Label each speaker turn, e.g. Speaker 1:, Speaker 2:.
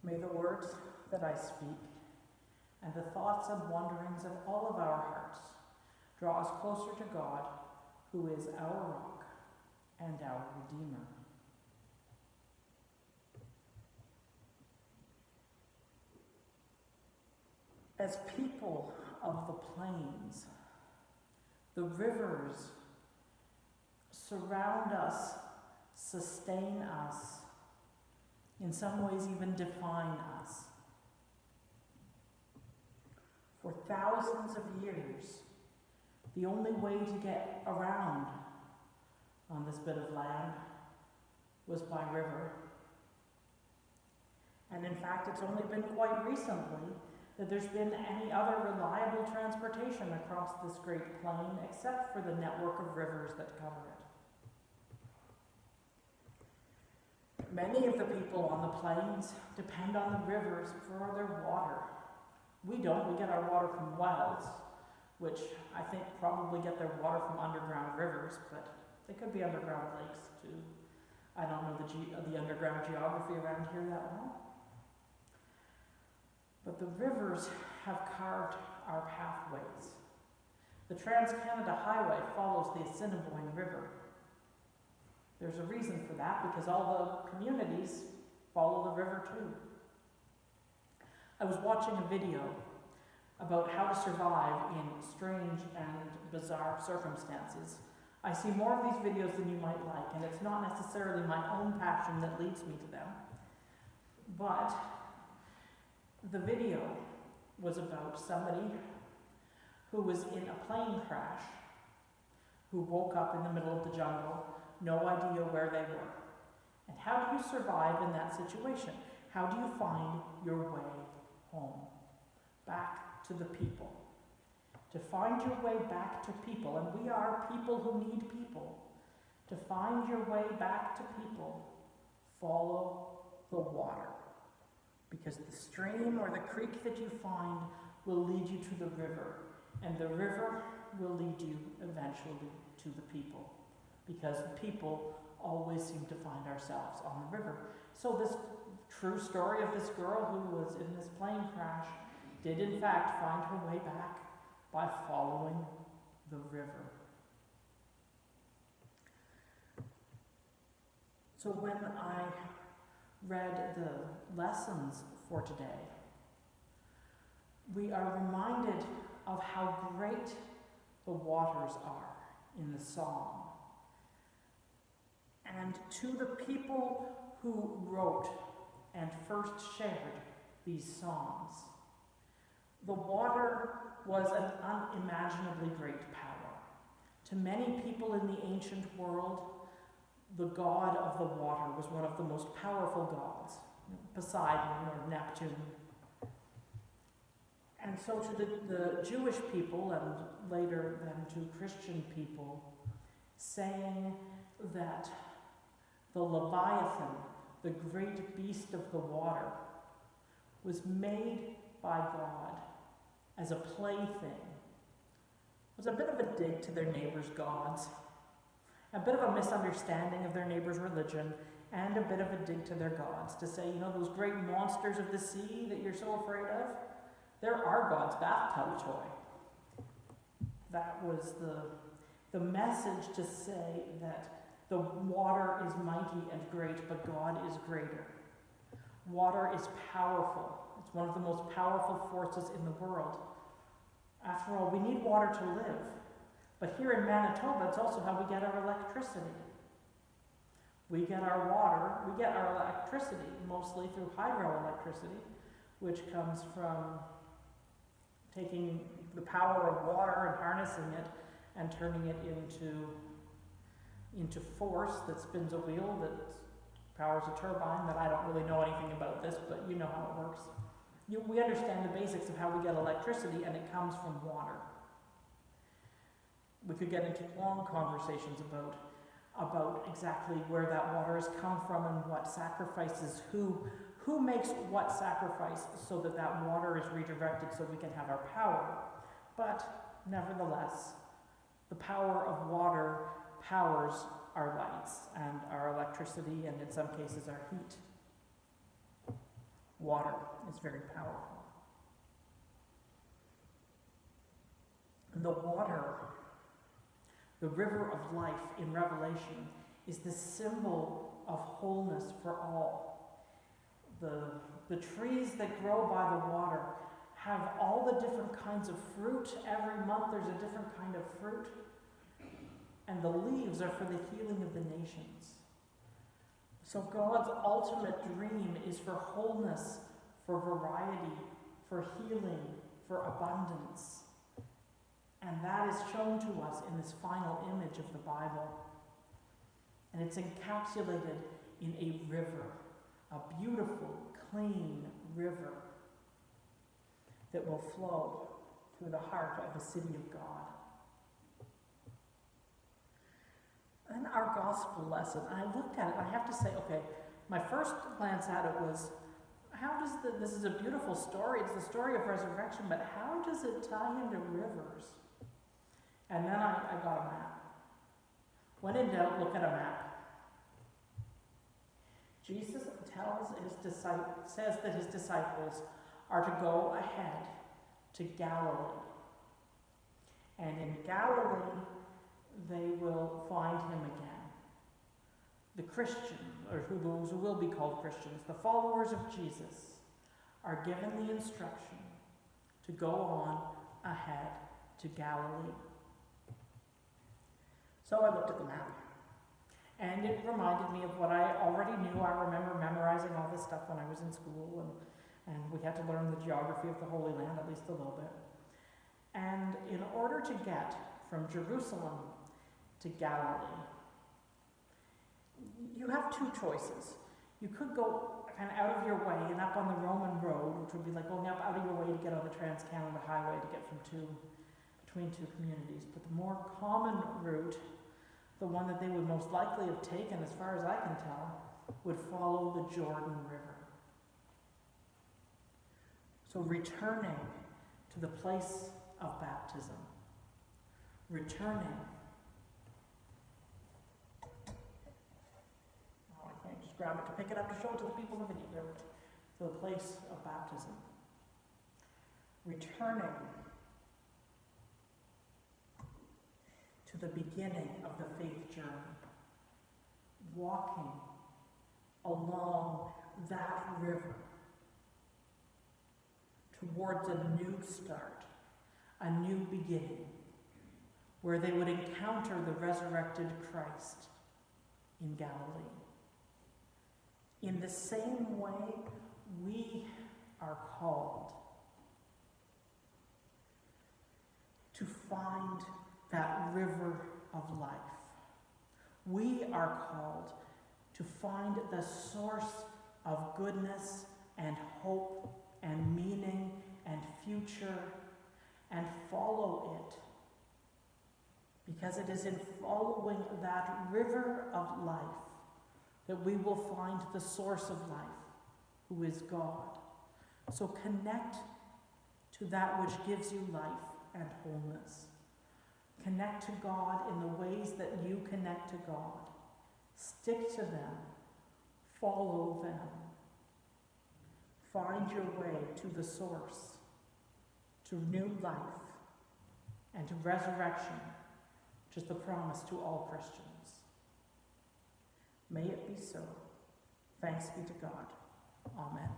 Speaker 1: May the words that I speak and the thoughts and wanderings of all of our hearts draw us closer to God, who is our rock and our Redeemer. As people of the plains, the rivers surround us, sustain us, in some ways even define us. For thousands of years, the only way to get around on this bit of land was by river. And in fact, it's only been quite recently that there's been any other reliable transportation across this great plain except for the network of rivers that cover it. Many of the people on the plains depend on the rivers for their water. We don't. We get our water from wells, which I think probably get their water from underground rivers, but they could be underground lakes too. I don't know the underground geography around here that well. But the rivers have carved our pathways. The Trans-Canada Highway follows the Assiniboine River. There's a reason for that, because all the communities follow the river too. I was watching a video about how to survive in strange and bizarre circumstances. I see more of these videos than you might like, and it's not necessarily my own passion that leads me to them. But the video was about somebody who was in a plane crash, who woke up in the middle of the jungle, no idea where they were. And how do you survive in that situation? How do you find your way home, back to the people? To find your way back to people, and we are people who need people. To find your way back to people, follow the water. Because the stream or the creek that you find will lead you to the river, and the river will lead you eventually to the people, because the people always seem to find ourselves on the river. So this true story of this girl who was in this plane crash did in fact find her way back by following the river. So when I read the lessons for today, we are reminded of how great the waters are in the psalm. And to the people who wrote and first shared these songs, the water was an unimaginably great power. To many people in the ancient world, the god of the water was one of the most powerful gods, Poseidon or Neptune. And so to the Jewish people, and later then to Christian people, saying that the Leviathan, the great beast of the water, was made by God as a plaything, was a bit of a dig to their neighbors' gods, a bit of a misunderstanding of their neighbors' religion, and a bit of a dig to their gods, to say, you know, those great monsters of the sea that you're so afraid of, they're our God's bathtub toy. That was the message, to say that the water is mighty and great, but God is greater. Water is powerful. It's one of the most powerful forces in the world. After all, we need water to live. But here in Manitoba, it's also how we get our electricity. We get our water, we get our electricity mostly through hydroelectricity, which comes from taking the power of water and harnessing it and turning it into force that spins a wheel that powers a turbine. That I don't really know anything about this, but you know how it works. We understand the basics of how we get electricity, and it comes from water. We could get into long conversations about exactly where that water has come from and what sacrifices, who makes what sacrifice so that that water is redirected so we can have our power. But nevertheless, the power of water powers our lights and our electricity, and in some cases our heat. water is very powerful. And the water, the river of life in Revelation, is the symbol of wholeness for all. The trees that grow by the water have all the different kinds of fruit. Every month there's a different kind of fruit. And the leaves are for the healing of the nations. So God's ultimate dream is for wholeness, for variety, for healing, for abundance. And that is shown to us in this final image of the Bible. And it's encapsulated in a river, a beautiful, clean river that will flow through the heart of the city of God. And our gospel lesson, I looked at it, I have to say, okay, my first glance at it was, how does this is a beautiful story, it's the story of resurrection, but how does it tie into rivers? And then I got a map. When in doubt, look at a map. Jesus says that his disciples are to go ahead to Galilee. And in Galilee, they will find him again. The Christian, or those who will be called Christians, the followers of Jesus, are given the instruction to go on ahead to Galilee. So I looked at the map, and it reminded me of what I already knew. I remember memorizing all this stuff when I was in school, and we had to learn the geography of the Holy Land, at least a little bit. And in order to get from Jerusalem to Galilee, you have two choices. You could go kind of out of your way and up on the Roman road, which would be like going up out of your way to get on the Trans-Canada Highway to get between two communities. But the more common route, the one that they would most likely have taken, as far as I can tell, would follow the Jordan River. So returning to the place of baptism, returning. Oh, I can't just grab it to pick it up to show it to the people living here. To the place of baptism. Returning to the beginning of the faith journey. Walking along that river towards a new start, a new beginning, where they would encounter the resurrected Christ in Galilee. In the same way, we are called to find that river of life. We are called to find the source of goodness and hope and meaning and future and follow it. Because it is in following that river of life that we will find the source of life, who is God. So connect to that which gives you life and wholeness. Connect to God in the ways that you connect to God. Stick to them. Follow them. Find your way to the source, to new life, and to resurrection, which is the promise to all Christians. May it be so. Thanks be to God. Amen.